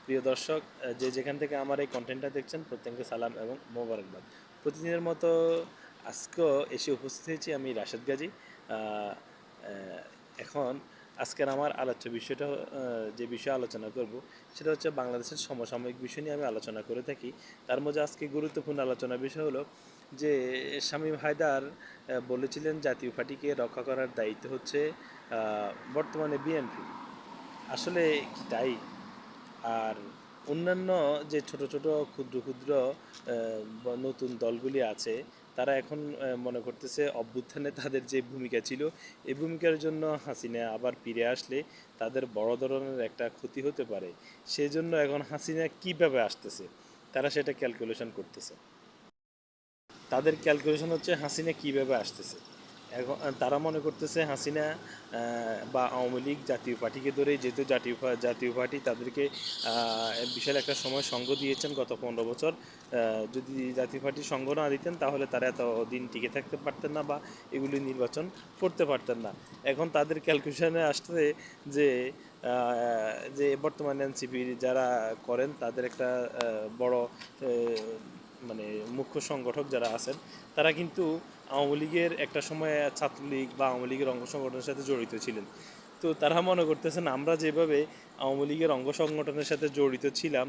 প্রিয় দর্শক, যে যেখান থেকে আমার এই কন্টেন্টটা দেখছেন প্রত্যেককে সালাম এবং মোবারকবাদ। প্রতিদিনের মতো আজকেও এসে উপস্থিত হয়েছি আমি রাশেদ গাজী। আহ, আহ, এখন আজকের আমার আলোচ্য বিষয়টা, যে বিষয়ে আলোচনা করব সেটা হচ্ছে বাংলাদেশের সমসাময়িক বিষয় নিয়ে আমি আলোচনা করে থাকি। তার মধ্যে আজকে গুরুত্বপূর্ণ আলোচনার বিষয় হলো যে শামীম হায়দার বলেছিলেন জাতীয় পার্টিকে রক্ষা করার দায়িত্ব হচ্ছে বর্তমানে বিএনপি। আসলে কি তাই? আর অন্যান্য যে ছোট ছোট ক্ষুদ্র ক্ষুদ্র নতুন দলগুলি আছে, তারা এখন মনে করতেছে অভ্যুত্থানে তাদের যে ভূমিকা ছিল, এই ভূমিকার জন্য হাসিনা আবার ফিরে আসলে তাদের বড় ধরনের একটা ক্ষতি হতে পারে। সেই জন্য এখন হাসিনা কীভাবে আসতেছে তারা সেটা ক্যালকুলেশন করতেছে। তাদের ক্যালকুলেশন হচ্ছে হাসিনা কীভাবে আসতেছে। এখন তারা মনে করতেছে হাসিনা বা আওয়ামী লীগ জাতীয় পার্টিকে ধরেই, যেহেতু জাতীয় পার্টি তাদেরকে বিশাল একটা সময় সঙ্গ দিয়েছেন গত 15 বছর। যদি জাতীয় পার্টি সঙ্গ না দিতেন তাহলে তারা এত দিন টিকে থাকতে পারতেন না বা এগুলি নির্বাচন করতে পারতেন না। এখন তাদের ক্যালকুলেশনে আসছে যে যে বর্তমানে এনসিপি যারা করেন তাদের একটা বড় মানে মুখ্য সংগঠক যারা আছেন, তারা কিন্তু আওয়ামী লীগের একটা সময় ছাত্রলীগ বা আওয়ামী লীগের অঙ্গ সংগঠনের সাথে জড়িত ছিলেন। তো তারা মনে করতেছেন আমরা যেভাবে আওয়ামী লীগের অঙ্গ সংগঠনের সাথে জড়িত ছিলাম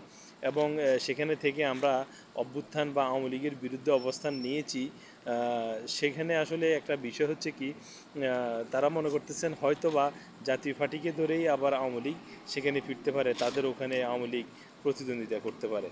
এবং সেখানে থেকে আমরা অভ্যুত্থান বা আওয়ামী লীগের বিরুদ্ধে অবস্থান নিয়েছি, সেখানে আসলে একটা বিষয় হচ্ছে কি, তারা মনে করতেছেন হয়তো বা জাতীয় পার্টিকে ধরেই আবার আওয়ামী লীগ সেখানে ফিরতে পারে, তাদের ওখানে আওয়ামী লীগ প্রতিদ্বন্দ্বিতা করতে পারে।